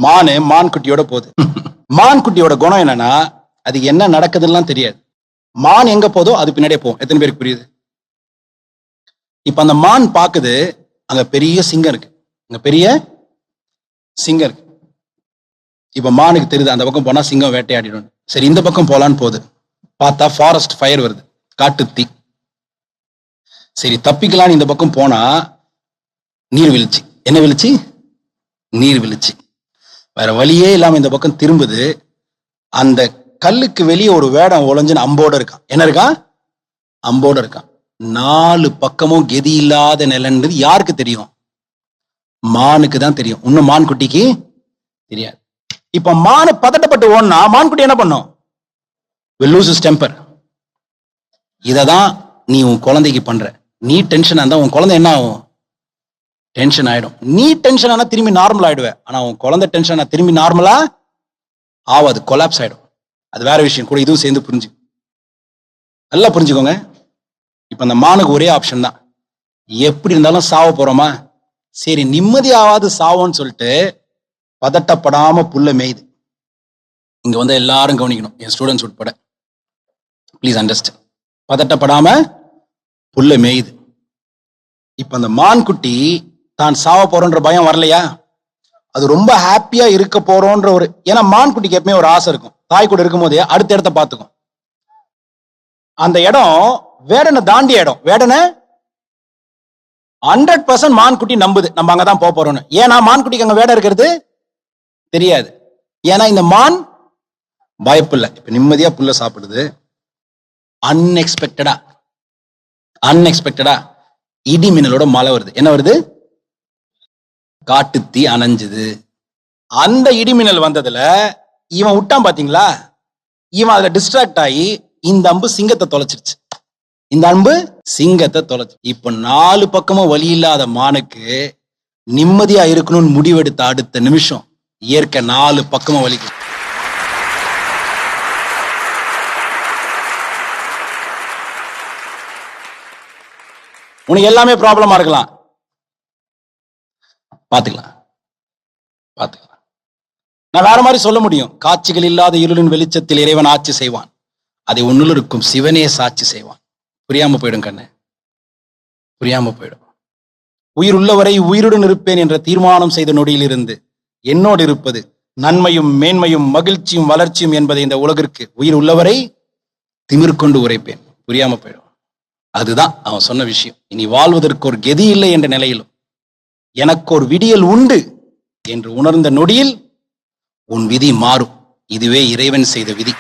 மான் குட்டியோட போகுது. மான் குட்டியோட குணம் என்னன்னா, அது என்ன நடக்குதுன்னு தெரியாது. மான் எங்க போதோ அது பின்னாடியே போகும். எத்தனை பேருக்கு புரியுது? இப்ப அந்த மான் பாக்குது, அங்க பெரிய சிங்கம் இருக்கு. அங்க பெரிய சிங்கம் இருக்கு. இப்ப மானுக்கு தெரியுது அந்த பக்கம் போனா சிங்கம் வேட்டையாடிடும். சரி, இந்த பக்கம் போலான்னு போகுது. பார்த்தா ஃபாரஸ்ட் ஃபயர் வருது, காட்டு தீ. சரி, தப்பிக்கலான்னு இந்த பக்கம் போனா நீர்வீழ்ச்சி. என்ன வீழ்ச்சி? நீர்வீழ்ச்சி. வேற வழியே இல்லாம இந்த பக்கம் திரும்புது. அந்த கல்லுக்கு வெளியே ஒரு வேடம் ஒளிஞ்சுன்னு அம்போட இருக்கான். என்ன இருக்கான்? அம்போட இருக்கான். 4 பக்கமும் கெதி இல்லாத நிலன்றது யாருக்கு தெரியும்? மானுக்கு தான் தெரியும். இன்னும் மான் குட்டிக்கு தெரியாது. இப்ப மானு பதட்டப்பட்டு ஓடனா மான் குட்டி என்ன பண்ணும்? will lose his temper. இததான் நீ உன் குழந்தைக்கு பண்ற. நீ டென்ஷன் ஆனா உன் குழந்தை என்ன ஆகும்? டென்ஷன் ஆயிடும். நீ டென்ஷன் ஆனா திரும்பி நார்மல் ஆயிடுவேன். ஆனா உன் குழந்தை டென்ஷன் ஆனா திரும்பி நார்மலா ஆவாது, கொலாப்ஸ் ஆயிடும். அது வேற விஷயம். கூட இதுவும் சேர்ந்து புரிஞ்சு நல்லா புரிஞ்சுக்கோங்க. இப்ப அந்த மானுக்கு ஒரே ஆப்ஷன் தான், எப்படி இருந்தாலும் சாவ போறோமா, சரி நிம்மதியாவது சாவோன்னு சொல்லிட்டு பதட்டப்படாம புல்ல மேயுது. இங்க வந்து எல்லாரும் கவனிக்கணும், என் ஸ்டூடெண்ட்ஸ் உட்பட. Please understand. பதட்டப்படாம புல்ல மேயுது. இப்ப அந்த மான் குட்டி தான் சாவ போறோன்ற பயம் வரலையா? அது ரொம்ப ஹாப்பியா இருக்க போறோன்ற ஒரு, ஏன்னா மான் குட்டிக்கு எப்பவுமே ஒரு ஆசை இருக்கும். தாய் கூட இருக்கும் போதே அடுத்த இடத்த பார்த்துக்கும். அந்த இடம் வேடனை தாண்டிய இடம். வேடனை 100% மான் குட்டி நம்புது நம்ம அங்கதான் போறோம்னு. ஏன்னா மான் குட்டிக்கு அங்க வேடம் இருக்கிறது தெரியாது. ஏன்னா இந்த மான் பயப்பில்லை. இப்ப நிம்மதியா புல்ல சாப்பிடுது. அன்எக்ஸ்பெக்டடா இடி மின்னலோட மழை வருது. என்ன வருது? காட்டு தீ அணைஞ்சுது. அந்த இடிமின்னல் வந்ததுல இவன் விட்டான் பாத்தீங்களா, இவன் அதுல டிஸ்ட்ராக்ட் ஆகி இந்த அம்பு சிங்கத்தை தொலைச்சிருச்சு. இப்ப 4 பக்கமும் வழி இல்லாத மானுக்கு நிம்மதியா இருக்கணும்னு முடிவெடுத்த அடுத்த நிமிஷம் இயற்கை 4 பக்கமும் வலிக்கும். உனக்கு எல்லாமே ப்ராப்ளமா இருக்கலாம், பாத்துக்கலாம். நான் வேற மாதிரி சொல்ல முடியும். காட்சிகள் இல்லாத இருளின் வெளிச்சத்தில் இறைவன் ஆட்சி செய்வான். அதை உன்னுள் இருக்கும் சிவனே சாட்சி செய்வான். புரியாம போயிடும் கண்ணு, புரியாம போயிடும். உயிர் உள்ளவரை உயிருடன் இருப்பேன் என்ற தீர்மானம் செய்த நொடியில் இருந்து என்னோடு இருப்பது நன்மையும் மேன்மையும் மகிழ்ச்சியும் வளர்ச்சியும் என்பதை இந்த உலகிற்கு உயிர் உள்ளவரை திமிர் கொண்டு உரைப்பேன். புரியாம போயிடும். அதுதான் அவன் சொன்ன விஷயம். இனி வாழ்வதற்கு ஒரு கெதி இல்லை என்ற நிலையிலும் எனக்கு ஒரு விடியல் உண்டு என்று உணர்ந்த நொடியில் உன் விதி மாறும். இதுவே இறைவன் செய்த விதி.